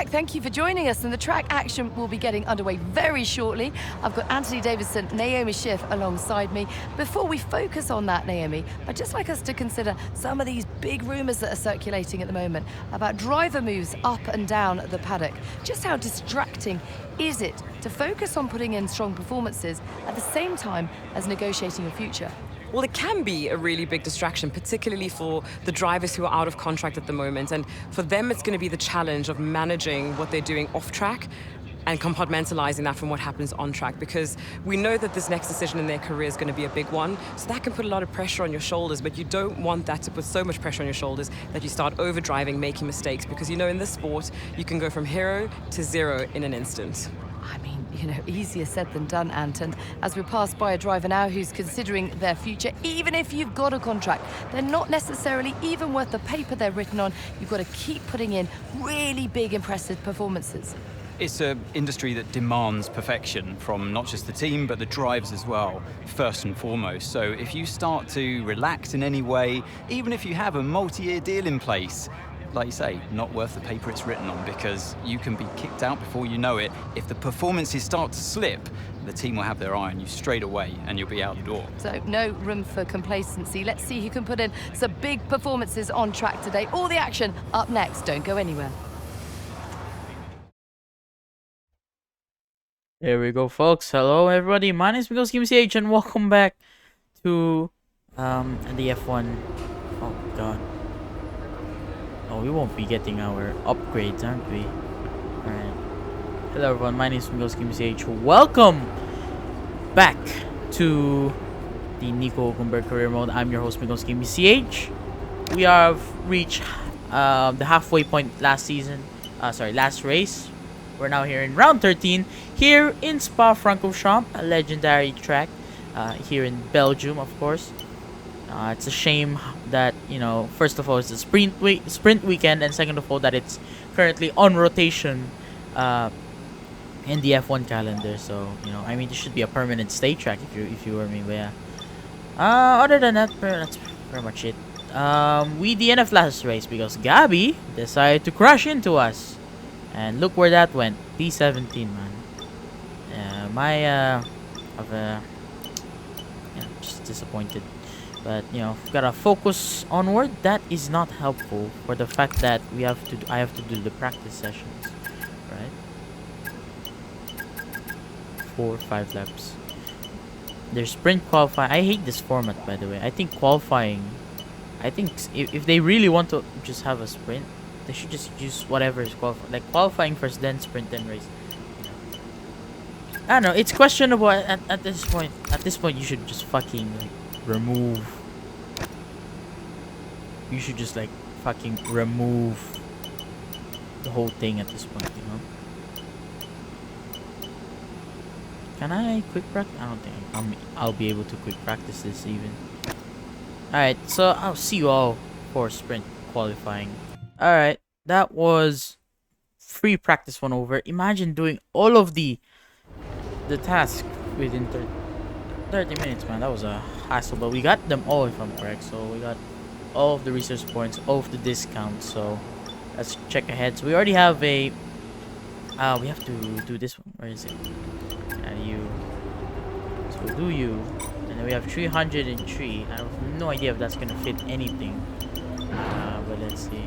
Thank you for joining us, and the track action will be getting underway very shortly. I've got Anthony Davidson, Naomi Schiff alongside me. Before we focus on that, Naomi, I'd just like us to consider some of these big rumours that are circulating at the moment about driver moves up and down the paddock. Just how distracting is it to focus on putting in strong performances at the same time as negotiating a future? Well, it can be a really big distraction, particularly for the drivers who are out of contract at the moment. And for them, it's going to be the challenge of managing what they're doing off track and compartmentalizing that from what happens on track, because we know that this next decision in their career is going to be a big one. So that can put a lot of pressure on your shoulders, but you don't want that to put so much pressure on your shoulders that you start overdriving, making mistakes, because you know in this sport, you can go from hero to zero in an instant. I mean, you know, easier said than done, Ant. And as we pass by a driver now who's considering their future, even if you've got a contract, they're not necessarily even worth the paper they're written on. You've got to keep putting in really big, impressive performances. It's an industry that demands perfection from not just the team, but the drivers as well, first and foremost. So if you start to relax in any way, even if you have a multi-year deal in place, like you say, not worth the paper it's written on, because you can be kicked out before you know it. If the performances start to slip, the team will have their eye on you straight away and you'll be out the door. So no room for complacency. Let's see who can put in some big performances on track today. All the action up next. Don't go anywhere. There we go, folks. Hello, everybody. My name is Miguelsgamingch, and welcome back to the F1. Oh God. Oh, we won't be getting our upgrades, aren't we? Alright. Hello everyone, my name is Miguelsgamingch. Welcome back to the Nico Hulkenburg career mode. I'm your host, Miguelsgamingch. We have reached the halfway point last race. We're now here in round 13, here in Spa-Francorchamps, a legendary track here in Belgium, of course. It's a shame that, you know, first of all, it's a sprint weekend, and second of all, that it's currently on rotation in the F1 calendar. So, you know, I mean, this should be a permanent stage track if you were me. But yeah, other than that, that's pretty much it. We DNF last race because Gabby decided to crash into us, and look where that went. P17, man. Just disappointed. But you know, we've gotta focus onward. That is not helpful for the fact that I have to do the practice sessions, right? 4 or 5 laps. There's sprint qualifying. I hate this format, by the way. I think qualifying. I think if they really want to just have a sprint, they should just use whatever is qualifying. Like qualifying first, then sprint, then race. I don't know. It's questionable at this point. At this point, you should just fucking like remove. You should just like fucking remove the whole thing at this point, you know? Can I quick practice? I don't think I'll be able to quick practice this even. Alright, so I'll see you all for sprint qualifying. Alright, that was free practice 1 over. Imagine doing all of the task within 30 minutes, man. That was a hassle, but we got them all if I'm correct. So we got all of the research points, all of the discounts. So let's check ahead. So we already have a we have to do this one. Where is it? So we'll do you, and then we have 303. I have no idea if that's gonna fit anything, but let's see.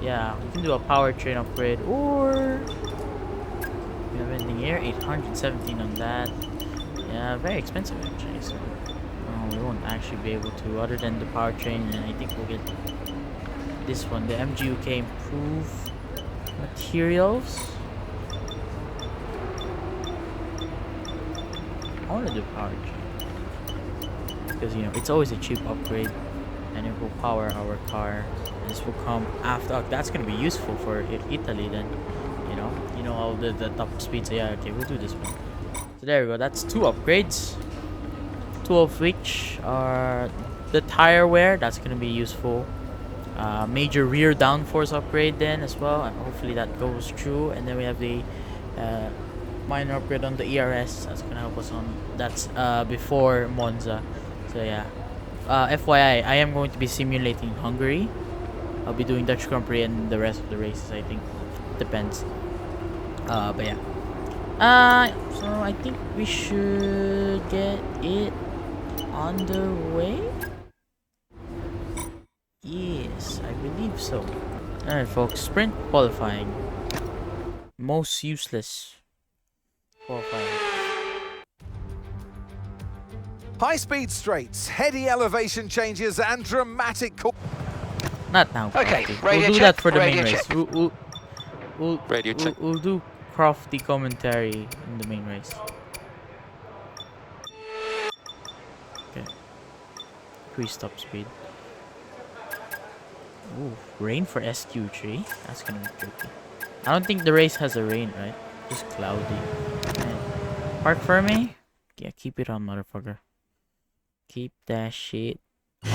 Yeah, we can do a powertrain upgrade, or we have anything here. 817 on that. Yeah, very expensive actually, so we won't actually be able to, other than the powertrain, and I think we'll get this one, the MGUK improve materials. I want to do powertrain because, you know, it's always a cheap upgrade, and it will power our car. And this will come after. That's gonna be useful for Italy then, you know all the top speeds. So yeah, okay, we'll do this one. So there we go. That's 2 upgrades, 2 of which are the tire wear. That's gonna be useful. Major rear downforce upgrade then as well, and hopefully that goes through. And then we have the minor upgrade on the ERS. That's gonna help us on. That's before Monza. So yeah. FYI, I am going to be simulating Hungary. I'll be doing Dutch Grand Prix and the rest of the races, I think. depends. But yeah. So I think we should get it underway. Yes, I believe so. Alright, folks. Sprint qualifying. Most useless qualifying. High-speed straights, heady elevation changes, and dramatic... Not now. Okay, Crofty. radio We'll do check, that for the main radio race. check. We'll do Crofty commentary in the main race. Okay. Increase top speed. Ooh, rain for SQ3. That's gonna be tricky. I don't think the race has a rain, right? Just cloudy. And park for me? Yeah, keep it on, motherfucker. Keep that shit on.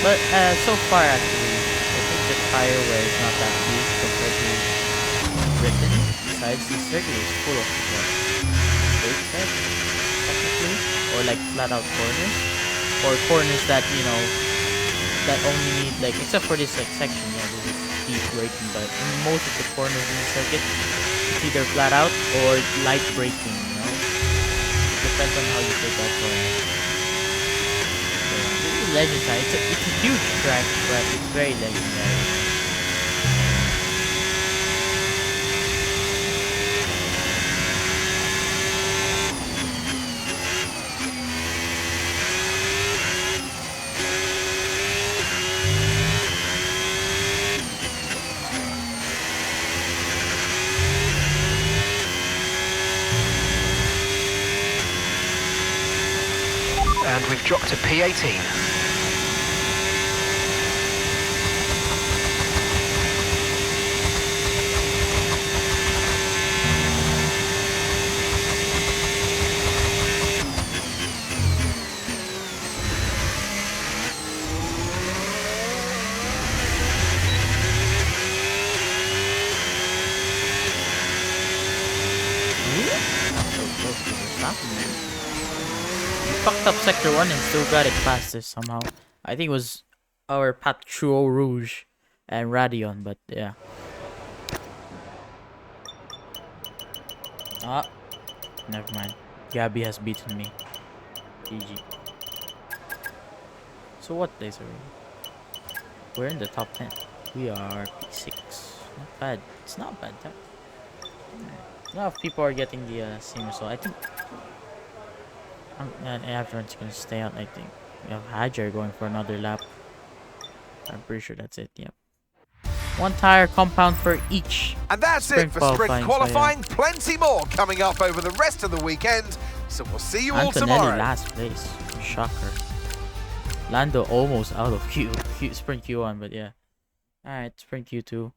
But so far actually, I think the tire wear is not that huge compared to Britain. Besides, the circuit is full of straight bed, technically, or like flat out corners, or corners that, you know, that only need, like, except for this like section, yeah, this is deep braking, but in most of the corners in the circuit, it's either flat out or light braking, you know. It depends on how you take that corner. Legendary. It's a huge track, but it's very legendary. And we've dropped to P18. Fucked up sector 1 and still got it past this somehow. I think it was our Patrouille Rouge and Radion, but yeah. Ah, never mind. Gabby has beaten me. GG. So what place are we? We're in the top 10. We are P6. Not bad. It's not bad. A lot of people are getting the same result. I think. And everyone's gonna stay out. I think we have Hajar going for another lap. I'm pretty sure that's it. Yep. One tire compound for each. And that's it for sprint qualifying. Plenty more coming up over the rest of the weekend. So we'll see you all tomorrow. Last place. Shocker. Lando almost out of sprint Q1, but yeah. Alright, sprint Q2.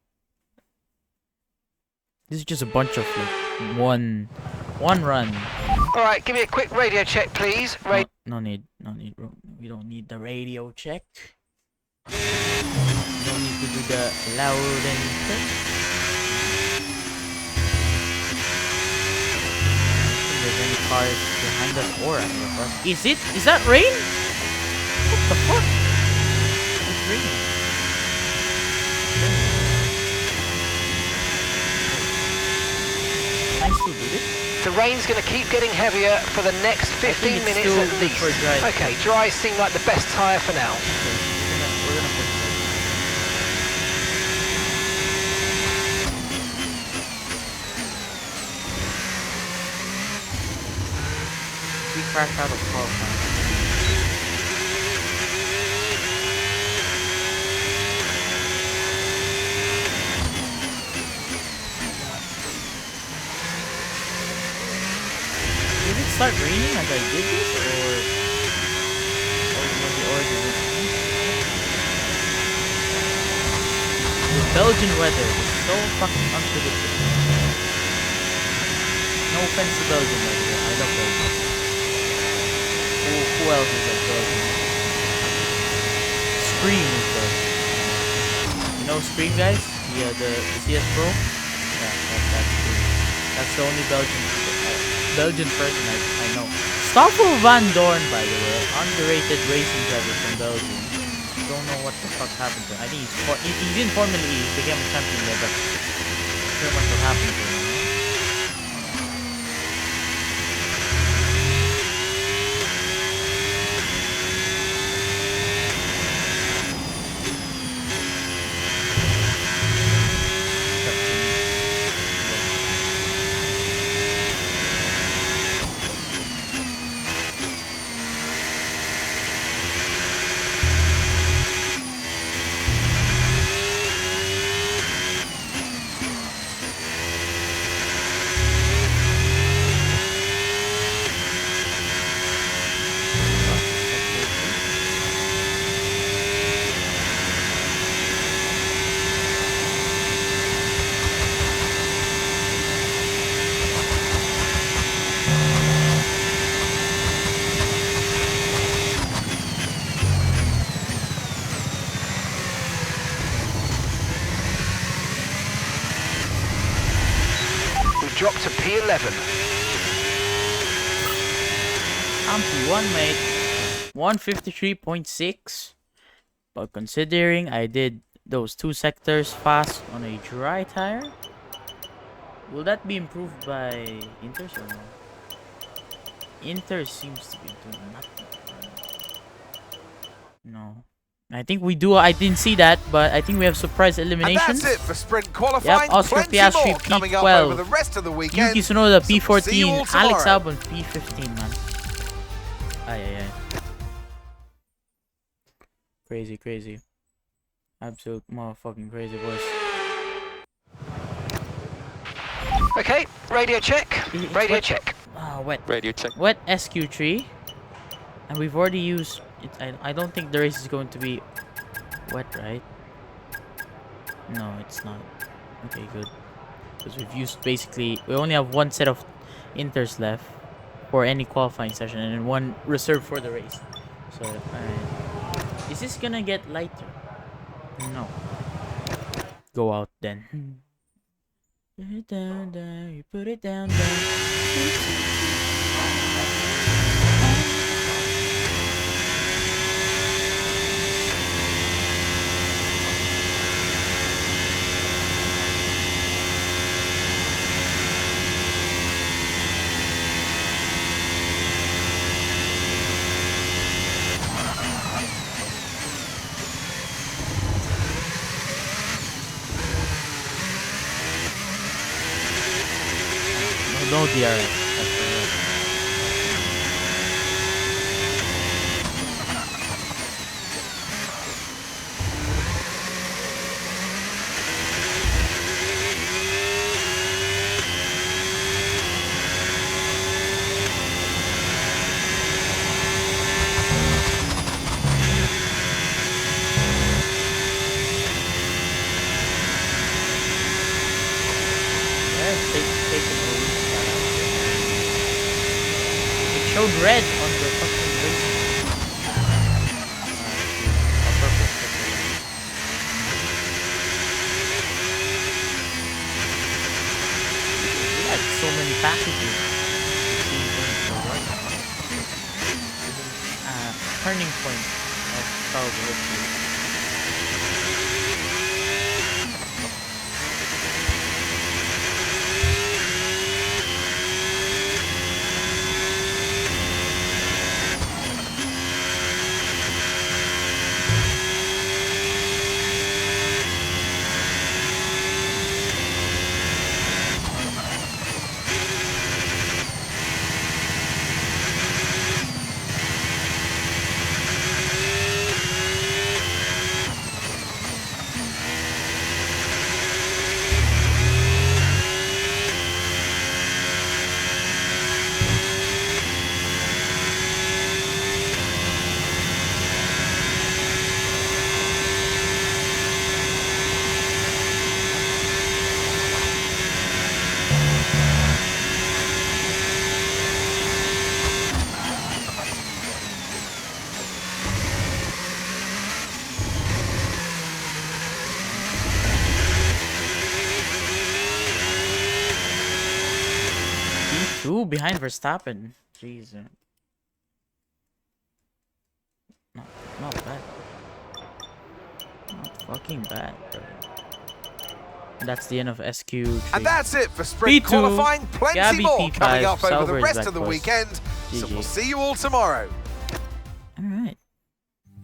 This is just a bunch of like one run. Alright, give me a quick radio check, please. No need, bro. We don't need the radio check. We don't need to do the loud and quick. I don't think there's any cars behind us or ahead of us. Is that rain? What the fuck? It's raining. I still do this. The rain's going to keep getting heavier for the next 15 minutes at least. Okay, dry seem like the best tyre for now. We're gonna push it. We crash out of qualifying. Did it start raining as I did this, or was it already raining? The Belgian weather is so fucking unpredictable. No offense to Belgium, by the way. I love Belgium. Who else is like Belgium? Scream is Belgium. You know Scream, guys? Yeah, the CS Pro? Yeah, that's Scream. That's the only Belgian person I know. Stoffel Van Dorn, by the way. Underrated racing driver from Belgium. Don't know what the fuck happened to him. I think he's in Formula E. He became a champion there, but I'm sure what happened to him. Drop to P11. I'm P1, mate. 153.6. But considering I did those 2 sectors fast on a dry tire, will that be improved by Inters or no? Inter seems to be doing nothing. No. I think we do. I didn't see that, but I think we have surprise eliminations. And that's it for sprint qualifying. Yep, Oscar Piastri coming up over the P12, rest of the weekend. Yuki Tsunoda So we'll see you all P14, Alex tomorrow. Albon P15, man. Ay. Crazy, crazy. Absolute motherfucking crazy, boys. Okay, radio check. Radio check. Wet. Radio check. Wet SQ3. And we've already used it. I don't think the race is going to be wet, right? No, it's not. Okay, good. Because we've used basically, we only have 1 set of inters left for any qualifying session and then 1 reserved for the race. So, alright. Is this gonna get lighter? No. Go out then. Put it down, you put it down. No DRS. Showed red on the fucking race. Purple. We had so many passages. Turning point of Charles. 2 behind Verstappen. Jeez. Not bad. Not fucking bad, bro. And that's the end of SQ3. And that's it for sprint P2, qualifying. Plenty Gabby more P5, coming up over Sauber the is rest back of the first. weekend. So GG. we'll see you all tomorrow. Alright.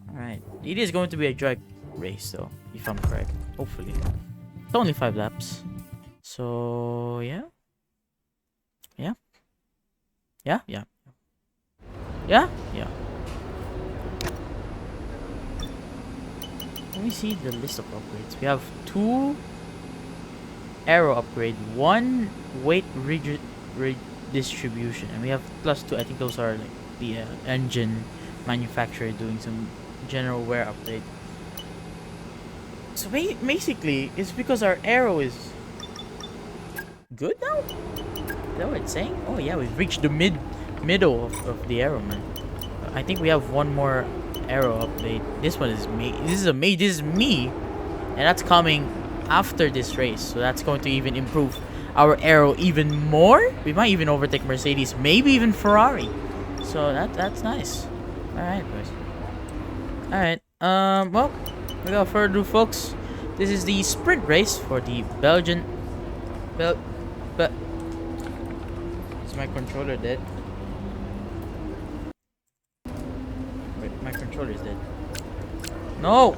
Alright. It is going to be a drag race though, if I'm correct. Hopefully. It's only 5 laps. So yeah. Yeah. Yeah, yeah. Yeah, yeah. Let me see the list of upgrades. We have 2 aero upgrade, 1 weight redistribution, and we have +2. I think those are like the engine manufacturer doing some general wear update. So basically, it's because our aero is good now? Is that what it's saying? Oh yeah, we've reached the middle of the aero, man. I think we have 1 more aero update. This one is me. This is me, and that's coming after this race. So that's going to even improve our aero even more. We might even overtake Mercedes, maybe even Ferrari. So that's nice. All right, boys. All right. Well, without further ado, folks, this is the sprint race for the Belgian. Is my controller dead? Wait, my controller is dead. No!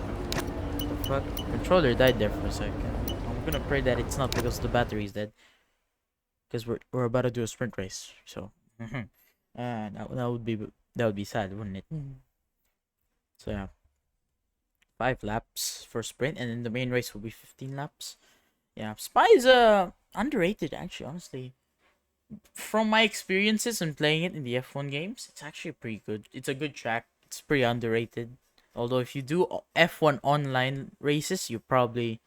The fuck? Controller died there for a second. I'm gonna pray that it's not because the battery is dead. Because we're about to do a sprint race, so that would be sad, wouldn't it? So yeah, 5 laps for sprint, and then the main race will be 15 laps. Yeah, Spa is underrated actually, honestly. From my experiences and playing it in the F1 games, it's actually pretty good. It's a good track. It's pretty underrated. Although if you do F1 online races, you probably,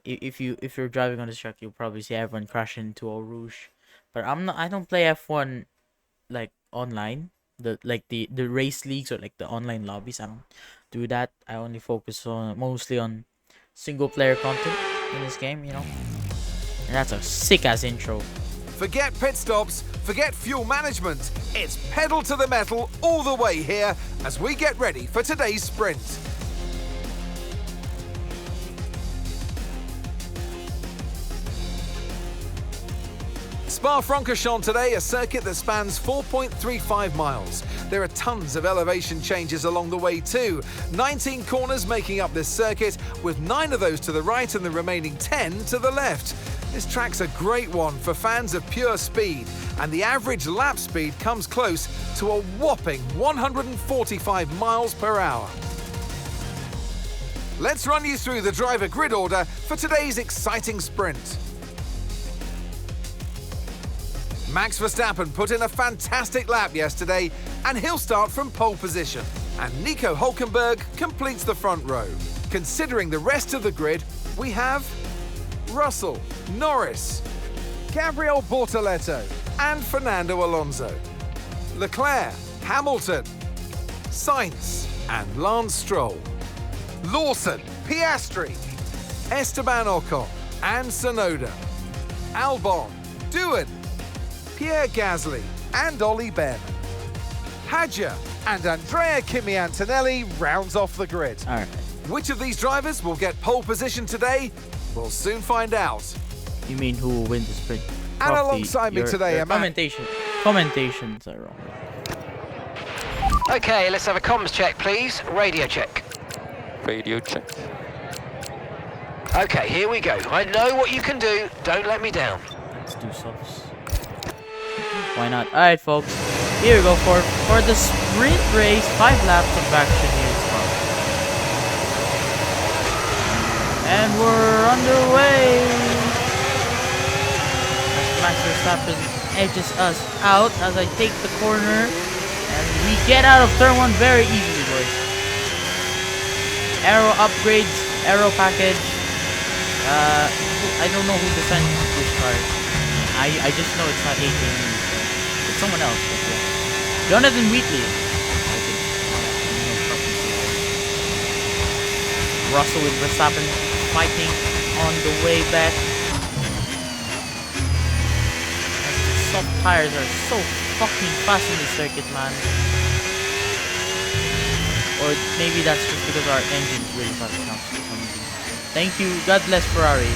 if you're driving on this track, you'll probably see everyone crash into Eau Rouge. But I don't play F1 like online. The race leagues or like the online lobbies. I don't do that. I only focus on mostly on single player content in this game, you know. And that's a sick ass intro. Forget pit stops, forget fuel management. It's pedal to the metal all the way here as we get ready for today's sprint. Spa-Francorchamps today, a circuit that spans 4.35 miles. There are tons of elevation changes along the way too. 19 corners making up this circuit, with 9 of those to the right and the remaining 10 to the left. This track's a great one for fans of pure speed, and the average lap speed comes close to a whopping 145 miles per hour. Let's run you through the driver grid order for today's exciting sprint. Max Verstappen put in a fantastic lap yesterday, and he'll start from pole position. And Nico Hulkenburg completes the front row. Considering the rest of the grid, we have Russell, Norris, Gabriel Bortoleto, and Fernando Alonso. Leclerc, Hamilton, Sainz, and Lance Stroll. Lawson, Piastri, Esteban Ocon, and Tsunoda. Albon, Doohan, Pierre Gasly, and Ollie Behrman. Hadja and Andrea Kimi Antonelli rounds off the grid. All right. Which of these drivers will get pole position today? We'll soon find out. You mean who will win the sprint? And alongside me today, your commentations are wrong. Okay, let's have a comms check, please. Radio check. Radio check. Okay, here we go. I know what you can do. Don't let me down. Let's do softs. Why not? Alright, folks. Here we go for the sprint race. 5 laps of action here in Spa. And we're underway. As Max Verstappen edges us out as I take the corner. And we get out of turn 1 very easily, boys. Aero upgrades, aero package. I don't know who designed this car. I just know it's not 18 years. It's someone else. But yeah. Jonathan Wheatley. Russell with Verstappen fighting on the way back. As the soft tires are so fucking fast in this circuit, man. Or maybe that's just because our engine's really fast now. Thank you. God bless Ferrari.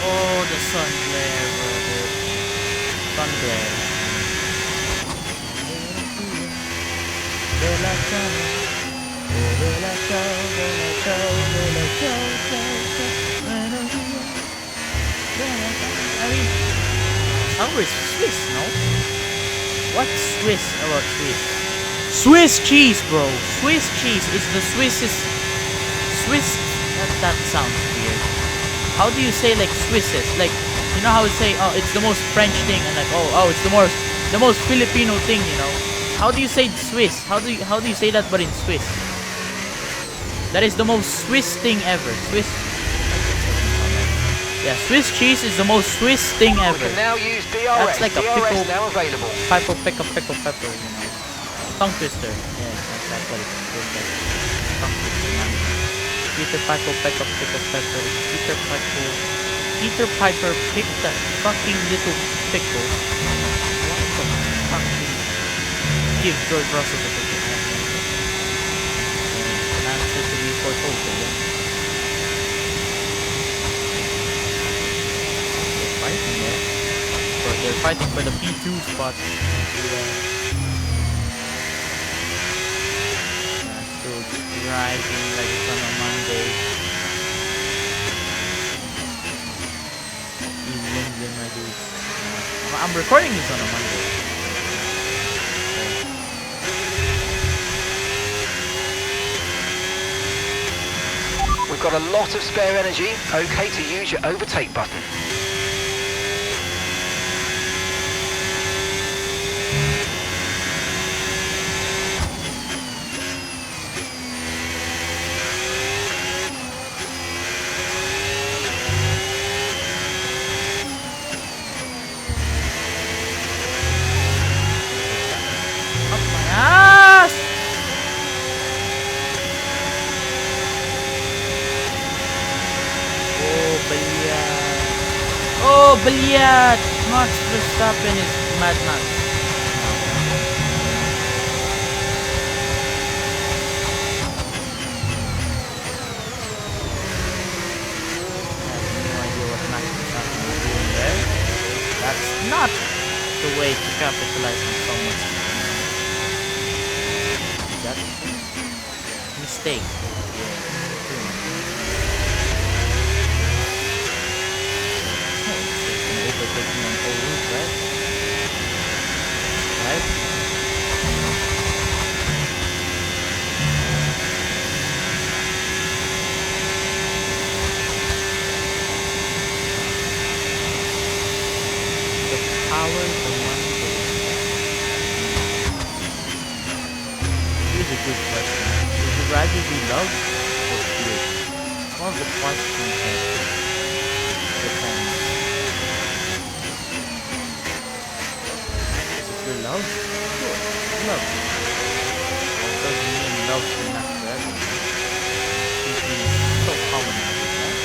Oh, the sun glare, brother. Sun glare. I mean, our is Swiss, no? What's Swiss about Swiss? Swiss cheese, bro. Swiss cheese is the Swissest. Swiss. That sounds weird. How do you say like Swissest? Like, you know how we say, oh, it's the most French thing, and like, oh, it's the most Filipino thing, you know? How do you say Swiss? How do you say that but in Swiss? That is the most Swiss thing ever. Swiss. Yeah, Swiss cheese is the most Swiss thing ever. We can now use DRS. That's like a pickle. now available. Pickle, pepper, you know. Tongue twister. Yeah, that's what it's called. Tongue twister, man. Peter Piper, pickle, pepper. Peter Piper picked that fucking little pickle. What the fucking... Give George Russell the pickle. Answer to be foretold. They're fighting for the P2 spot. Still driving like it's on a Monday. These wins in my dude. I'm recording this on a Monday. We've got a lot of spare energy. Okay to use your overtake button. Billiard! Max Verstappen is Mad Max. I have no idea what Max Verstappen is doing there. That's not the way to capitalize on someone's that's a mistake. Overtaking an old route, right? Right? The power of one day. Here's a good question. Would you rather be loved or feared? It's one of the questions that depends. Love? Sure, love. What doesn't mean love is not forever. It means so common nowadays, right?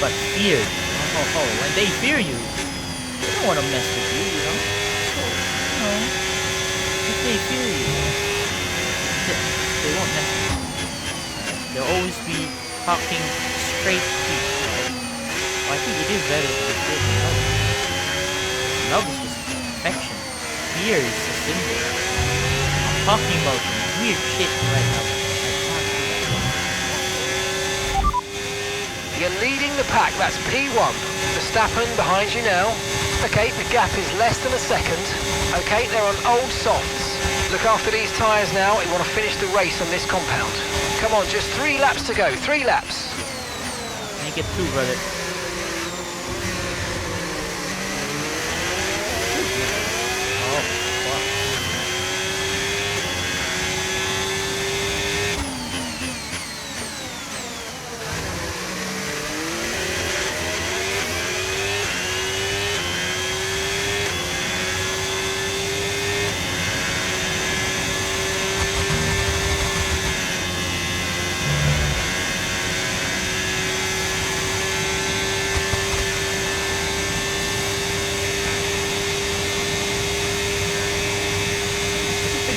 But feared. Oh, when they fear you, they don't want to mess with you, you know? So, you know, if they fear you, they won't mess with you. They'll always be talking straight to you, right? Well, I think it is better to be feared than love. Love is just affection. Fear is a symbol. I'm talking about weird shit right now. I can't do that. You're leading the pack. That's P1. Verstappen behind you now. Okay, the gap is less than a second. Okay, they're on old softs. Look after these tyres now. You want to finish the race on this compound. Come on, just 3 laps to go. 3 laps. Make it 2, brother.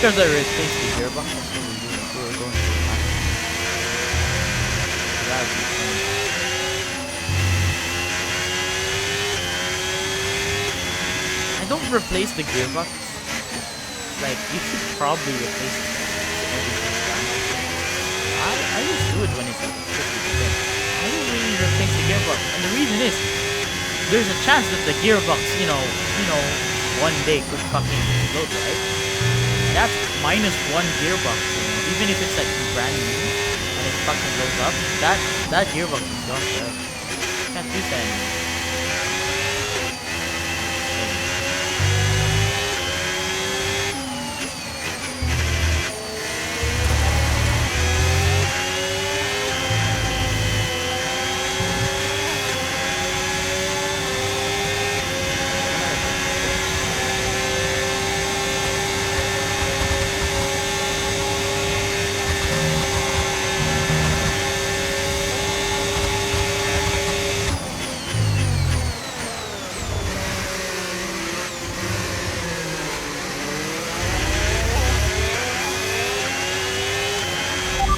because I replaced the gearbox, that's what we're going for. That would be fun. I don't replace the gearbox. Like, you should probably replace it everything done. I just do it when it's like 50%. I don't really replace the gearbox, and the reason is there's a chance that the gearbox, you know, one day could fucking explode, right? And that's minus one gearbox, you know, even if it's like brand new and it fucking blows up, that gearbox is gone forever. Can't use that anymore.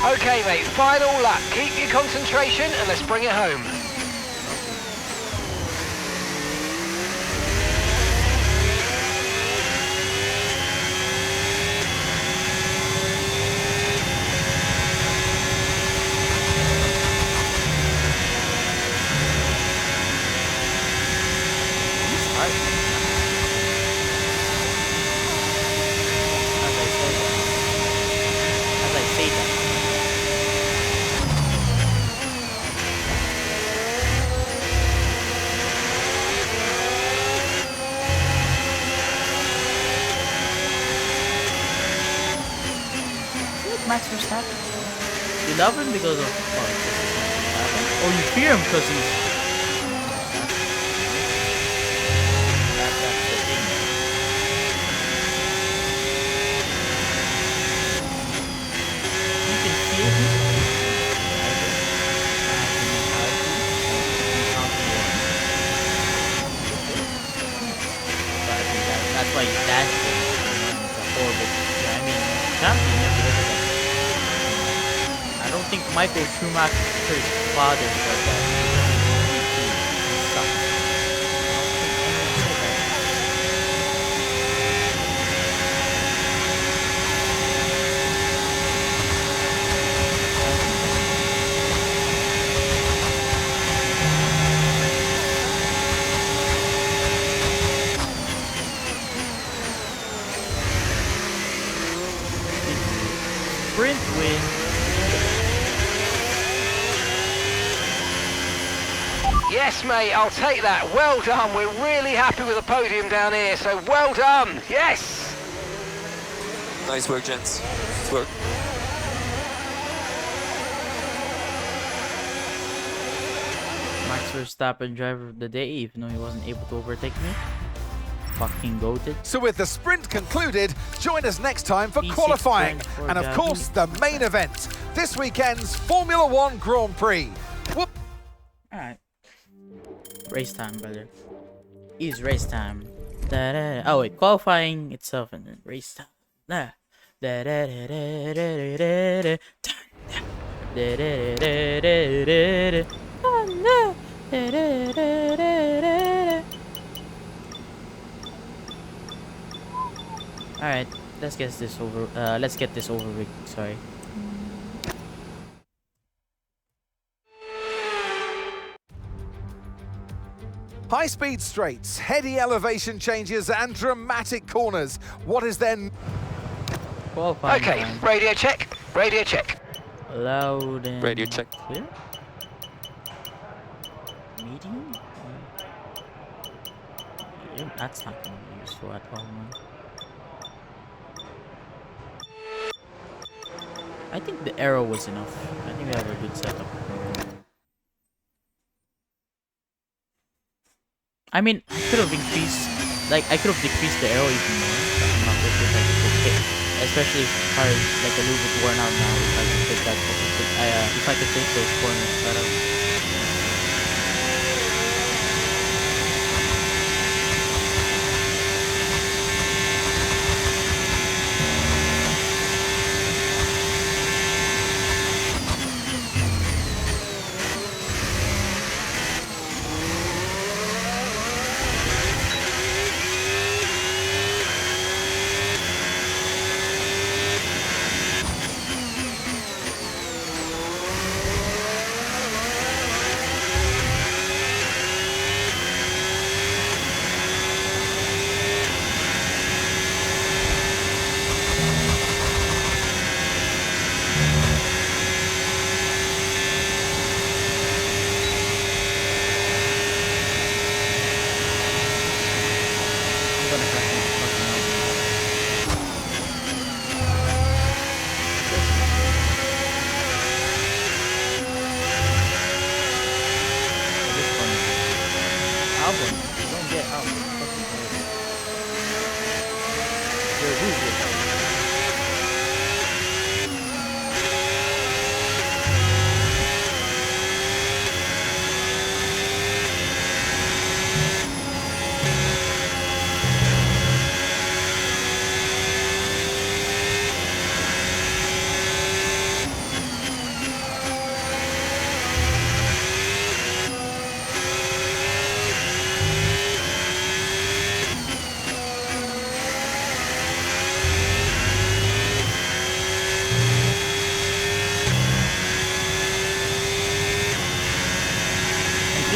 Okay, mate, final lap. Keep your concentration and let's bring it home. Max Verstappen? You love him because of what? Or you fear him because he's... That's the thing. You can feel him. So I think that's why he's that good. It's a horrible... I mean, champion never did it. I don't think Michael Schumacher's father said that. He sucks. I don't think anyone said that. Sprint win. Yes, mate, I'll take that. Well done. We're really happy with the podium down here, so well done. Yes! Nice work, gents. Nice work. Max Verstappen, driver of the day, even though he wasn't able to overtake me. Fucking goated. So with the sprint concluded, join us next time for PC qualifying. sprint for And of Gabby. course, the main event, this weekend's Formula One Grand Prix. Whoop. Alright. Race time, brother. Is race time. Da, da, da. Oh wait, qualifying itself and then race time. Da, da, da, da, da, da, da, da, da, da, da, da, da, da, da, da, da. Alright, let's get this over. Let's get this over with. Sorry. High-speed straights, heady elevation changes and dramatic corners. What is then? Qualifying Okay, time. radio check. Radio check. Loud and Radio check. clear. Medium? Medium? That's not gonna be useful at all, man. I think the arrow was enough. I think we have a good setup. I mean, I could have increased, like, I could have decreased the arrow even more. But I'm not sure if I could hit, especially if the car is like a little bit worn out now. If I could take that, if I could take those corners better.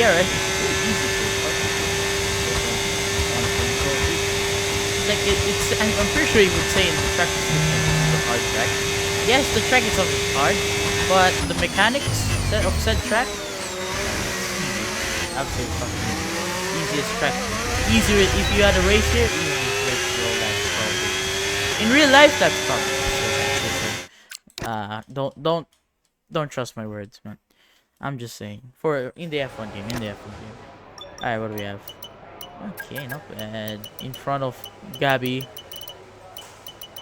DRS is pretty easy to like I'm pretty sure you would say in the track it's a hard track. Yes, the track itself is hard, but the mechanics of said track, easy. Absolutely fucking easiest track. Easier if you had a race here, easiest race to roll that probably. In real life, that's probably. Don't trust my words, man. I'm just saying. In the F1 game, Alright, what do we have? Okay, not bad. In front of Gabby.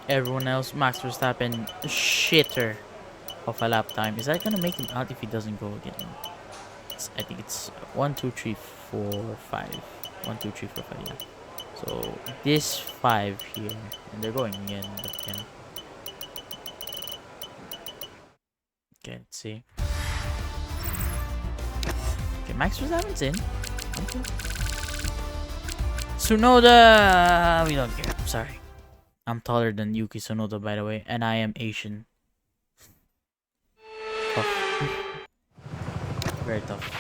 Everyone else, Max Verstappen, shitter of a lap time. Is that gonna make him out if he doesn't go again? I think it's 1, 2, 3, 4, 5. 1, 2, 3, 4, 5, yeah. So this 5 here, and they're going again, but yeah. Okay, let's see. Okay, Max Verstappen's in. Okay. Tsunoda, we don't care. Sorry. I'm taller than Yuki Tsunoda, by the way, and I am Asian. Tough. Very tough.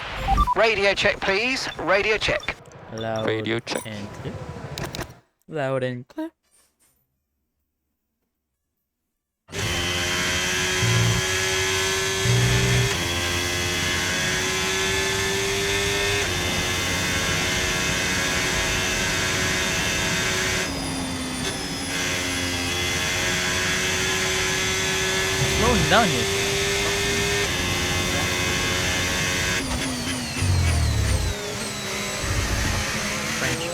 Radio check, please. Radio check. Loud Radio check. and clear. Loud and clear. Slowing down here. French.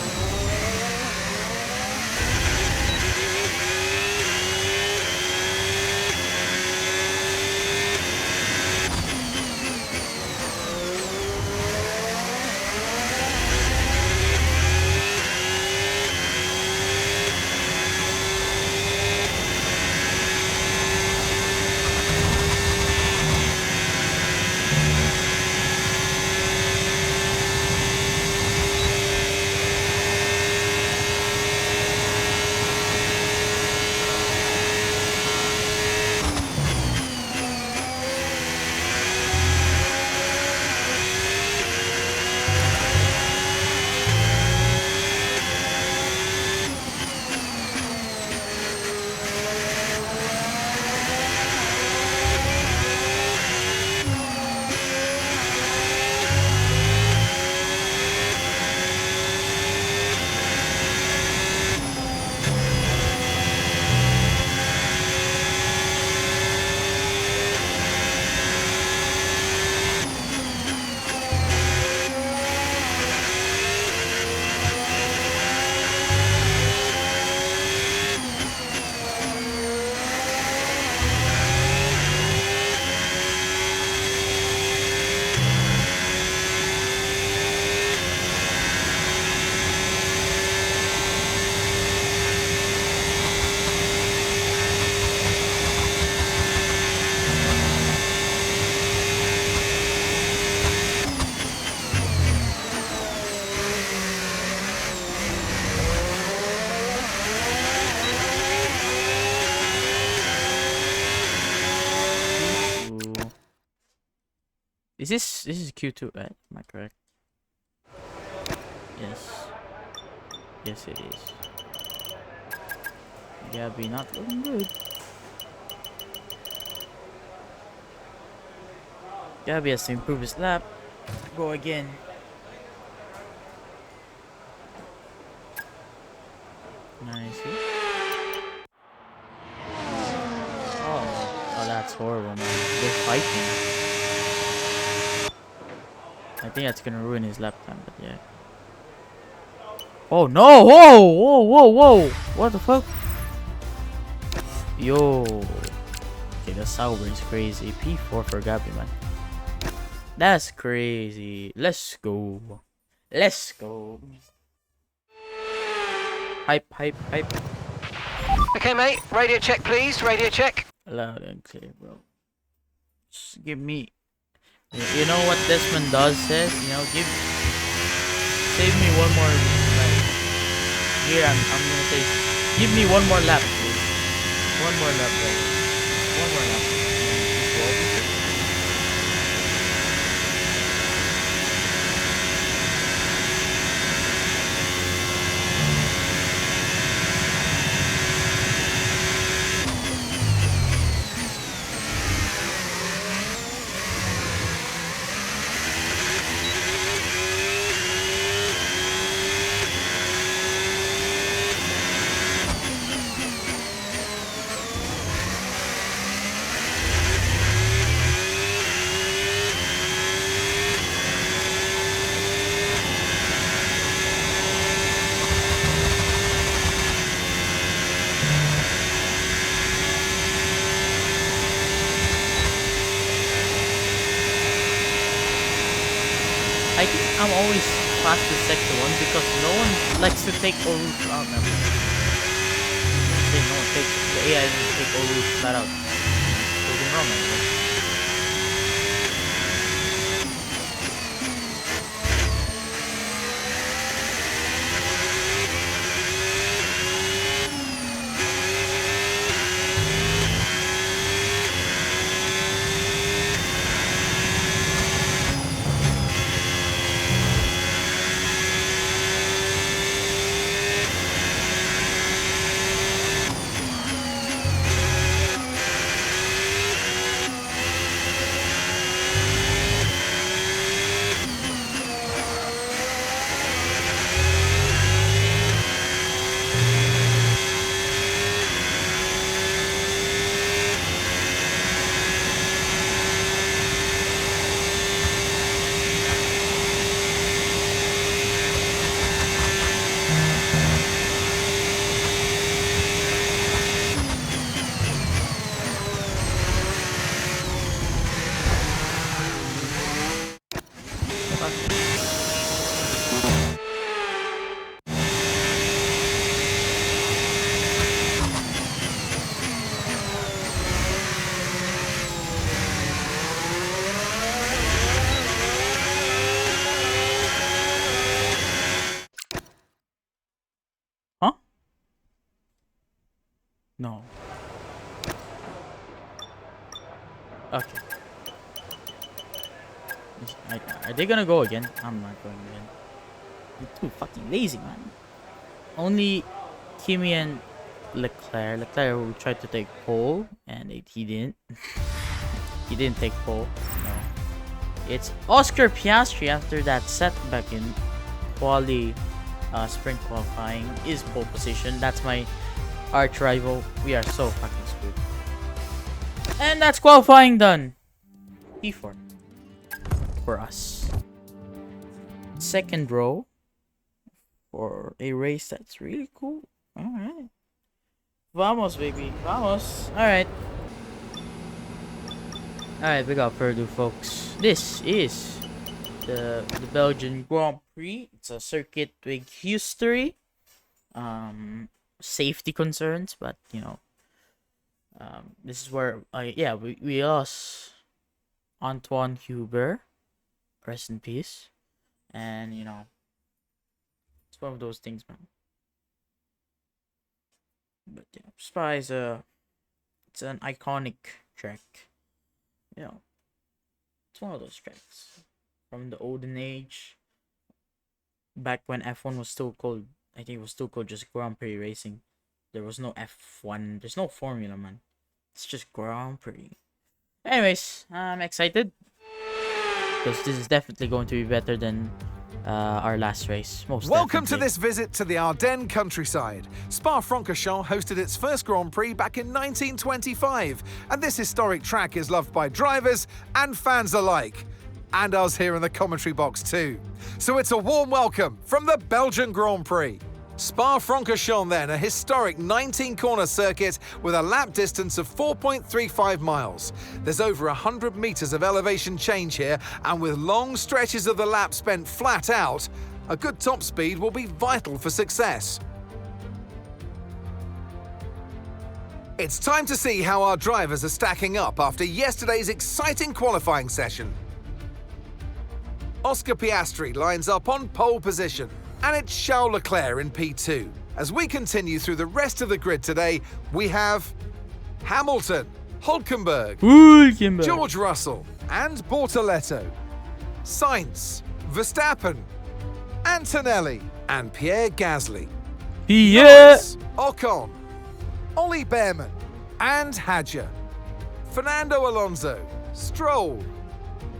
This is Q2, right? Am I correct? Yes. Yes, it is. Gabby not looking good. Gabby has to improve his lap. Go again. Nice. Oh, that's horrible, man. They're fighting. I think that's gonna ruin his lap time, but yeah. Oh no! Whoa! Whoa! Whoa! Whoa! What the fuck? Yo! Okay, the Sauber is crazy. P4 for Gabby, man. That's crazy. Let's go. Let's go. Hype, hype, hype. Okay, mate. Radio check, please. Radio check. Loud and clear, bro. Just give me. You know what Desmond does says? You know, save me one more. Like, here I'm gonna say, give me one more lap, please. One more lap, guys. One more lap. I'm always fastest sector 1 because no one likes to take all routes out. No one takes the AI doesn't take all routes flat out. Something wrong, man. No. Okay. Are they gonna go again? I'm not going again. You're too fucking lazy, man. Only Kimi and Leclerc. Leclerc who tried to take pole, and he didn't. He didn't take pole. No. It's Oscar Piastri after that setback in sprint qualifying is pole position. That's my arch rival. We are so fucking screwed. And that's qualifying done. P4 for us. Second row for a race that's really cool. Alright. Vamos, baby. Vamos. Alright. Alright, without further ado, folks. This is the Belgian Grand Prix. It's a circuit with history. Safety concerns, but you know, this is where we lost Antoine Huber, rest in peace, and you know, it's one of those things, man. But yeah, Spa is it's an iconic track, you know. It's one of those tracks from the olden age, back when F1 was still called. I think it was still called just Grand Prix racing. There was no F1. There's no formula, man. It's just Grand Prix. Anyways, I'm excited. Because this is definitely going to be better than our last race. Welcome to this visit to the Ardennes countryside. Spa-Francorchamps hosted its first Grand Prix back in 1925. And this historic track is loved by drivers and fans alike. And us here in the commentary box too. So it's a warm welcome from the Belgian Grand Prix. Spa-Francorchamps then, a historic 19-corner circuit with a lap distance of 4.35 miles. There's over 100 meters of elevation change here, and with long stretches of the lap spent flat out, a good top speed will be vital for success. It's time to see how our drivers are stacking up after yesterday's exciting qualifying session. Oscar Piastri lines up on pole position, and it's Charles Leclerc in P2. As we continue through the rest of the grid today, we have Hamilton, Hulkenburg, George Russell, and Bortoletto, Sainz, Verstappen, Antonelli, and Pierre Gasly, Norris, Ocon, Ollie Behrman, and Hadja, Fernando Alonso, Stroll,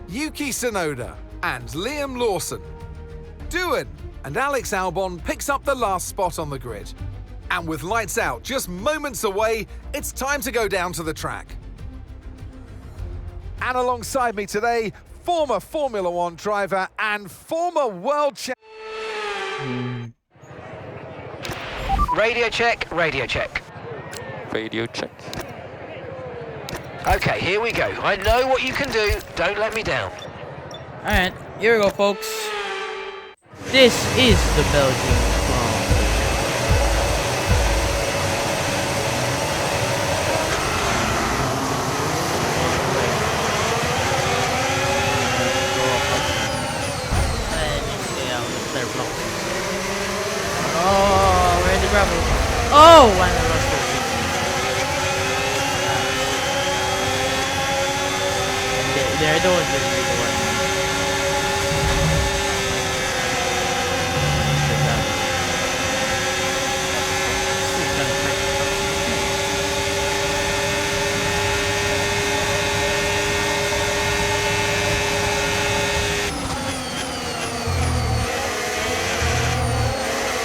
Yuki Tsunoda, and Liam Lawson. Doohan and Alex Albon picks up the last spot on the grid. And with lights out just moments away, it's time to go down to the track. And alongside me today, former Formula One driver and former world champion. Radio check, radio check. Radio check. Okay, here we go. I know what you can do. Don't let me down. Alright, here we go, folks. This is the Belgian Grand Prix. Oh, we're in the gravel. Oh, and I lost it. They're the ones that need the one.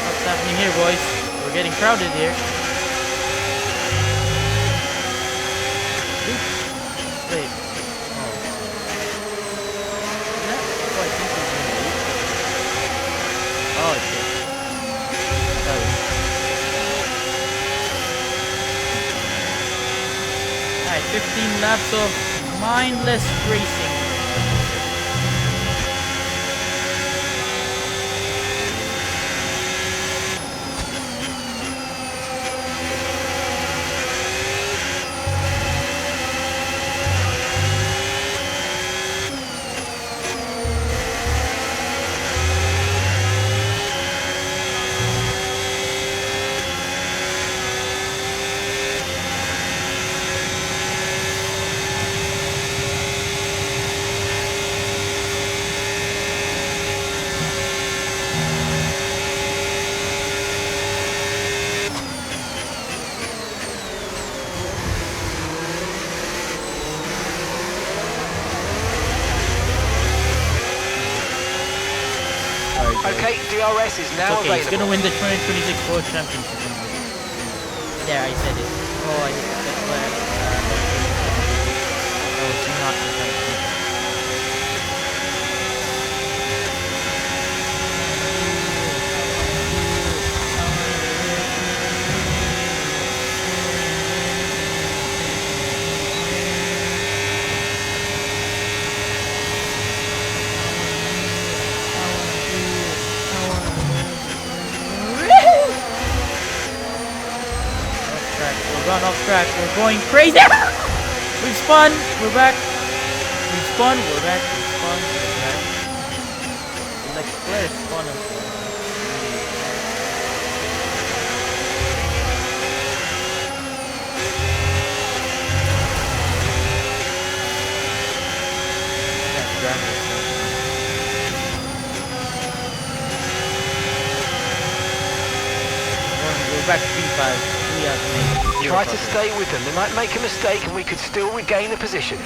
What's happening here, boys? We're getting crowded here. Oops. Wait. Oh shit. Alright, 15 laps of mindless racing. Okay, DRS is now Okay, he's available. gonna win the 2026 World Championship. There, I said it. Oh, I didn't declare. Oh, it's not intentional. We're gone off track. We're going crazy. We've spun. We're back. We've spun. We're back. We've spun. We're back. Like where's spun? We're back to P5. Try to stay with them. They might make a mistake and we could still regain the position.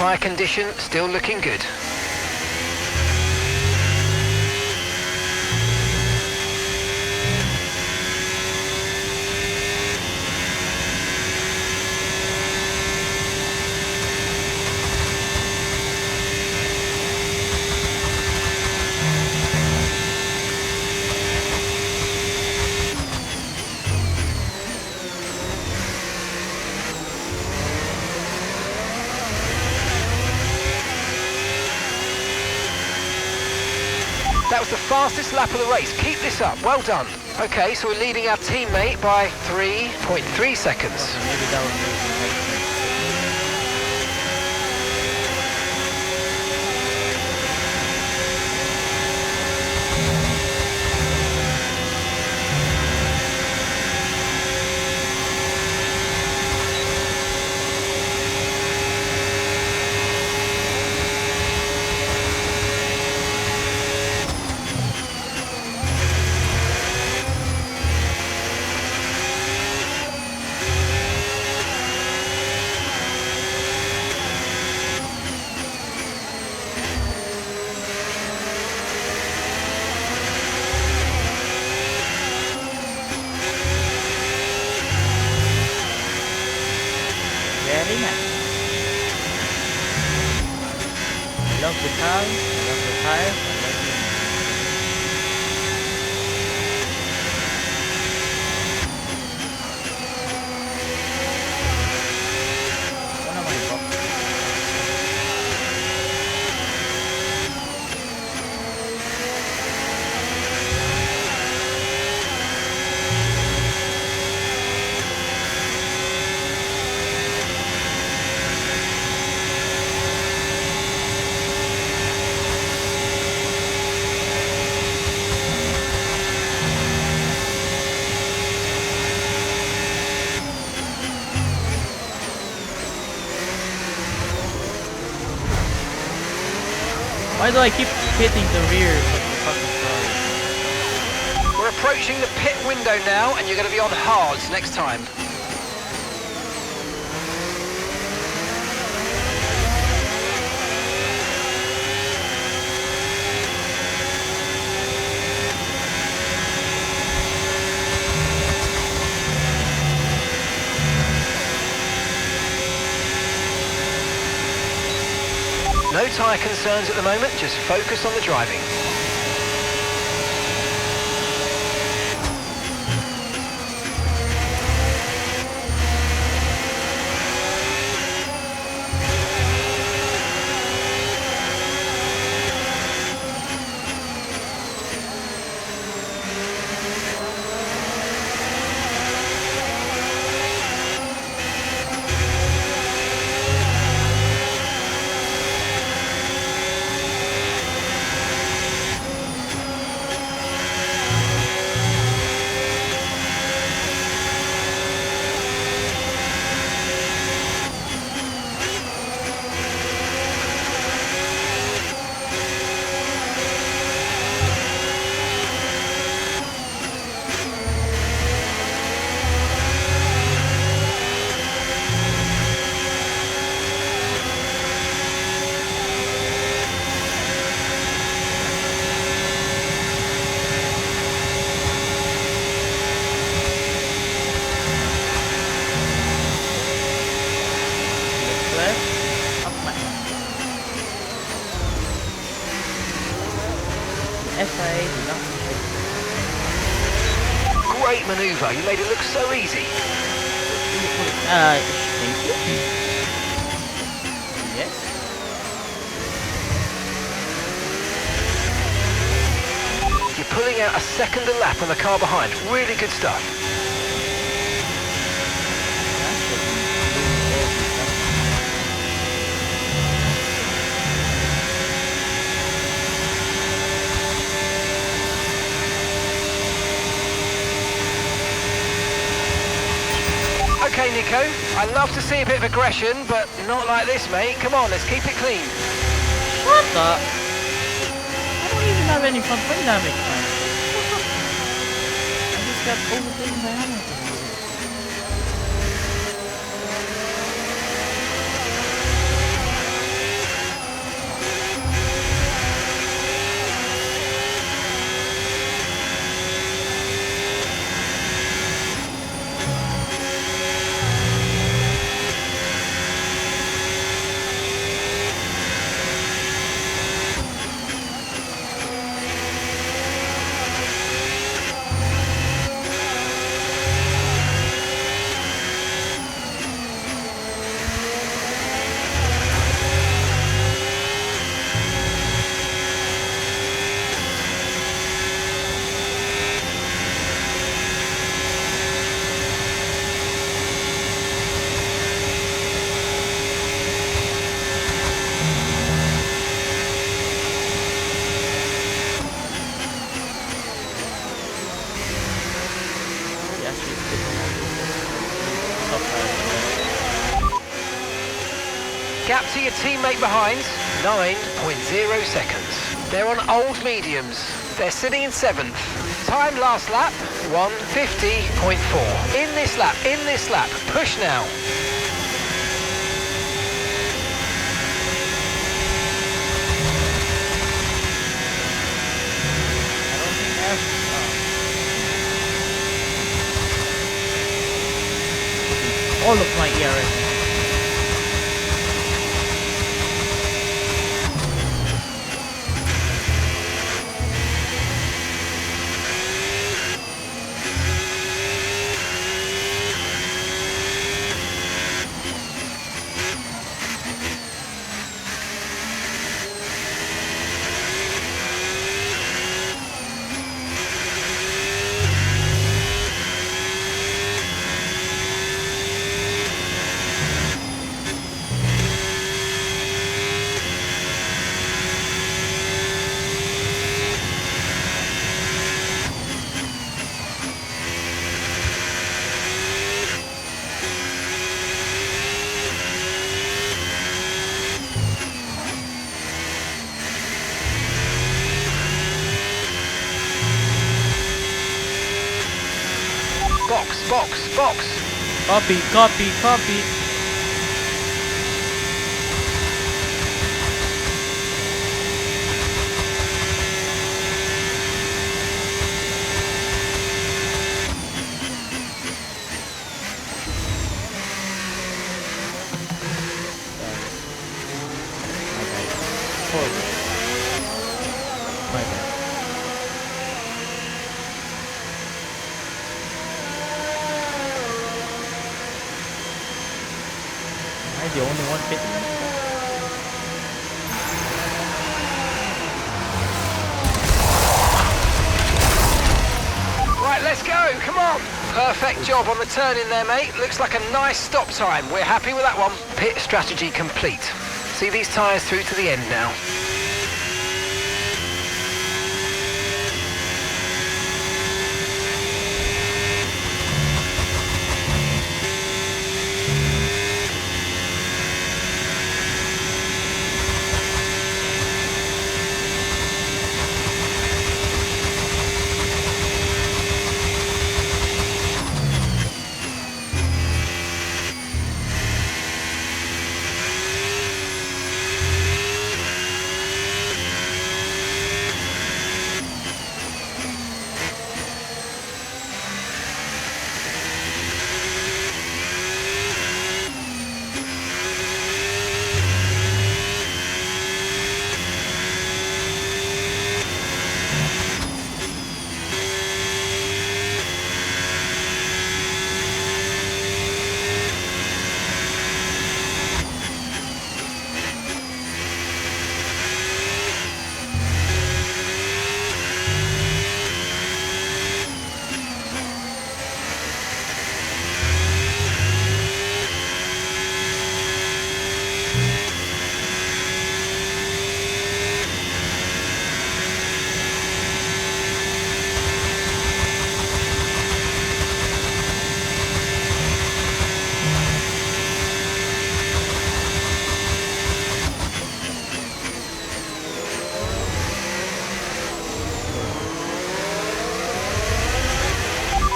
Tyre condition still looking good. That was the fastest lap of the race. Keep this up. Well done. Okay, so we're leading our teammate by 3.3 seconds. Maybe that would make it make sense. Very nice. Love the car, love the tires, I love you. What am I about? Why do I keep hitting the rear of the fucking car? We're approaching the pit window now, and you're going to be on hards next time. No tyre concerns at the moment, just focus on the driving. Great manoeuvre, you made it look so easy. Thank you. Yes. You're pulling out a second a lap on the car behind. Really good stuff. Okay, Nico, I love to see a bit of aggression, but not like this, mate. Come on, let's keep it clean. What the? I don't even have any front wing damage, man. I just got overtaken by Hamilton. lap to your teammate behind, 9.0 seconds. They're on old mediums. They're sitting in 7th. Time last lap, 1:50.4. In this lap, push now. All of my ERS. Box. Copy. The only one pitting. Right, let's go, come on. Perfect job on the turn in there, mate. Looks like a nice stop time. We're happy with that one. Pit strategy complete. See these tyres through to the end now.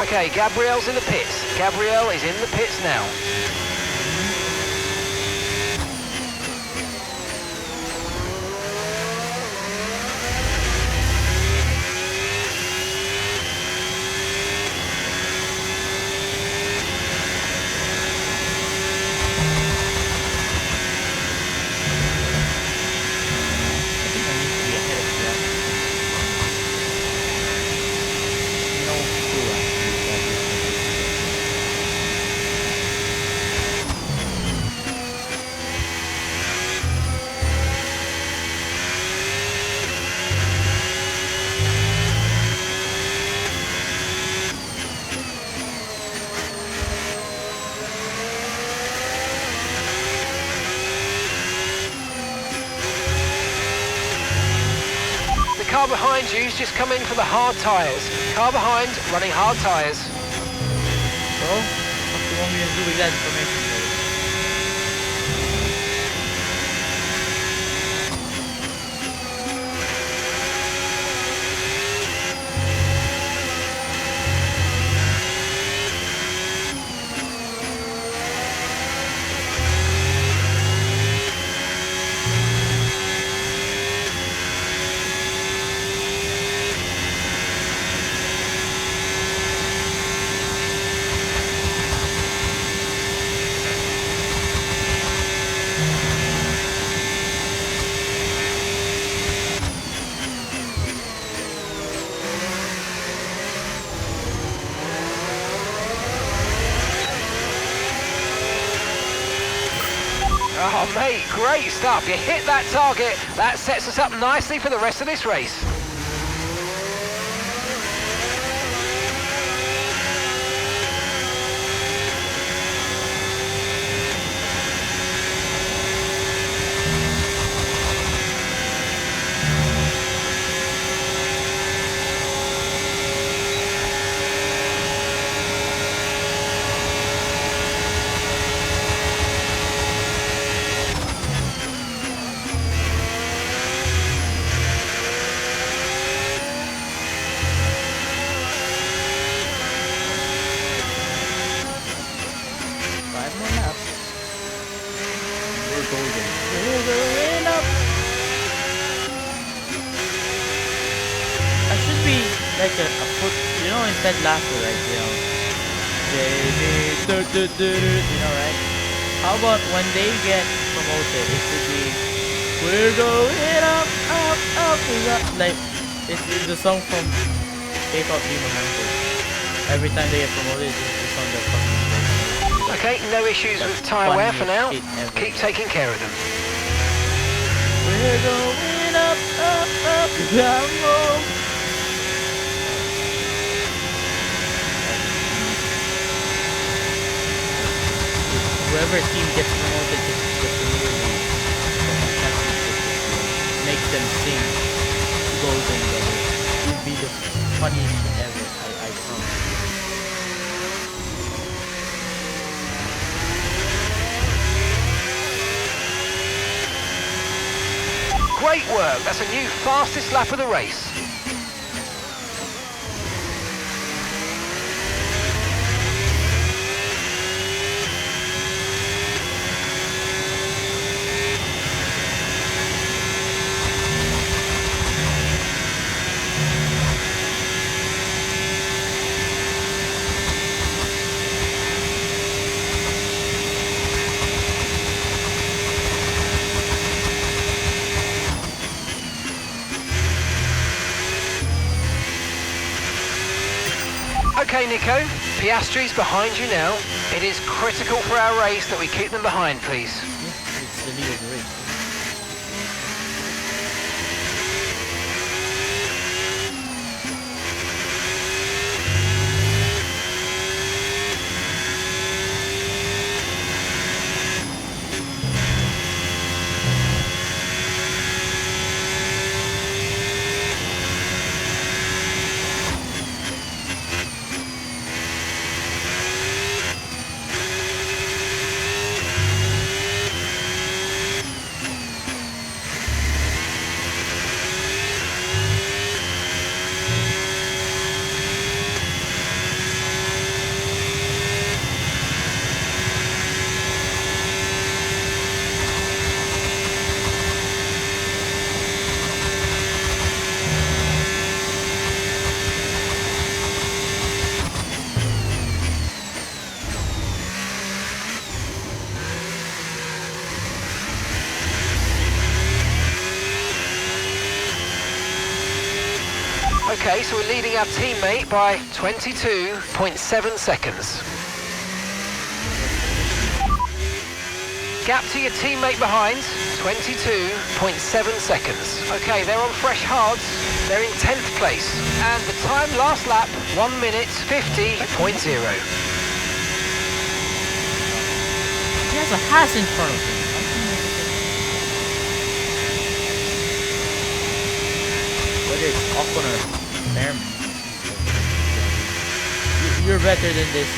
Okay, Gabriel's in the pits. Gabriel is in the pits now. Car behind you's just come in for the hard tyres. Car behind, running hard tyres. So, what do you want me to do with that information? Oh, mate, great stuff. You hit that target. That sets us up nicely for the rest of this race. Like a foot, you know, instead laughter, right? You know, you know, right? How about when they get promoted, it should be we're going up, up, up, up. Like it's the song from K-pop Demon Hunter. Every time they get promoted, it's the song that fucking. Okay, no issues with tyre wear for now. Keep taking care of them. We're going up, up, up, up. Whoever team gets promoted to the Premier League makes them sing Golden Brother. It would be the funniest shit ever, I promise. Great work. That's a new fastest lap of the race. Okay, Nico, Piastri's behind you now. It is critical for our race that we keep them behind, please. Yeah, it's the lead of the race. Okay, so we're leading our teammate by 22.7 seconds. Gap to your teammate behind, 22.7 seconds. Okay, they're on fresh hards. They're in 10th place. And the time last lap, 1 minute 50.0. He has a hash in front of him. Whether it's Ocon or Merman. You're better than this.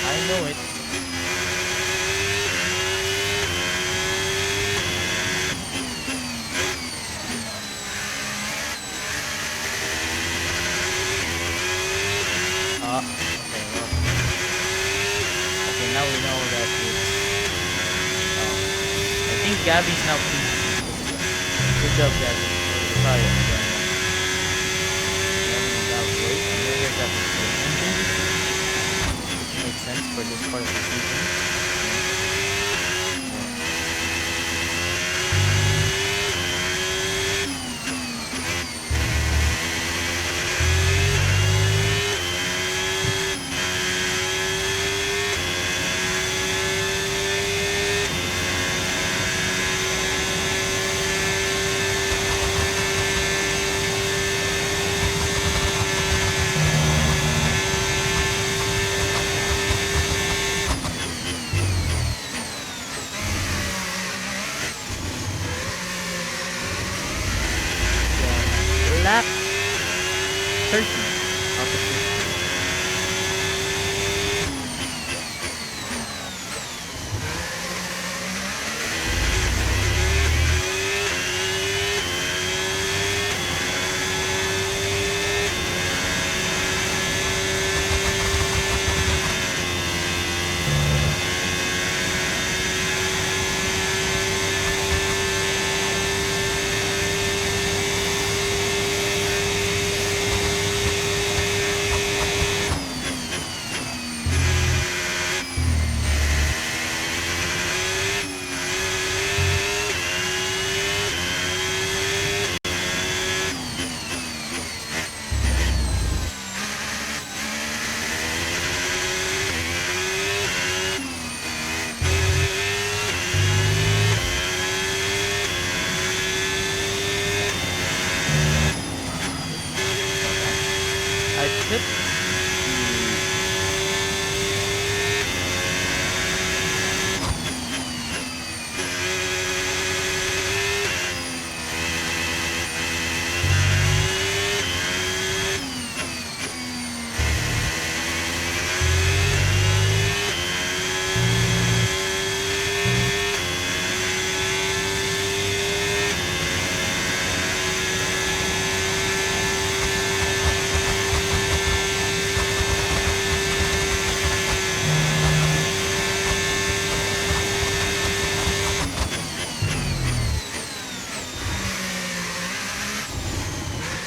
I know it. Okay, now we know that it's... I think Gabby's now pleased. Good job, Gabby. Sorry. Makes sense for this part of the season. 13 out of 15.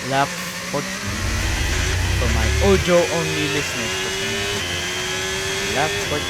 Lap 14 for my audio only listeners. Lap 14.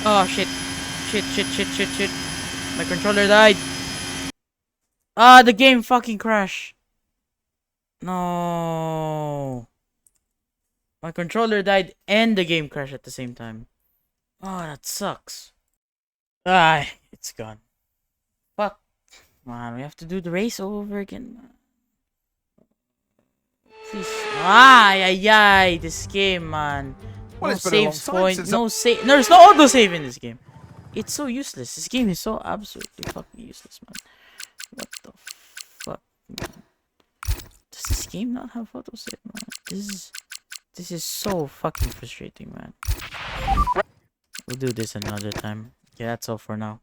Oh shit. Shit. My controller died. Ah, the game fucking crashed. No. My controller died and the game crashed at the same time. Oh, that sucks. Ah, it's gone. Fuck. Man, we have to do the race all over again. Please. Ay, this game, man. Well, No it's been a long save time point, since no save. There's no auto save in this game. It's so useless. This game is so absolutely fucking useless, man. What the fuck, man? Does this game not have auto save, man? This is so fucking frustrating, man. We'll do this another time. Okay, that's all for now.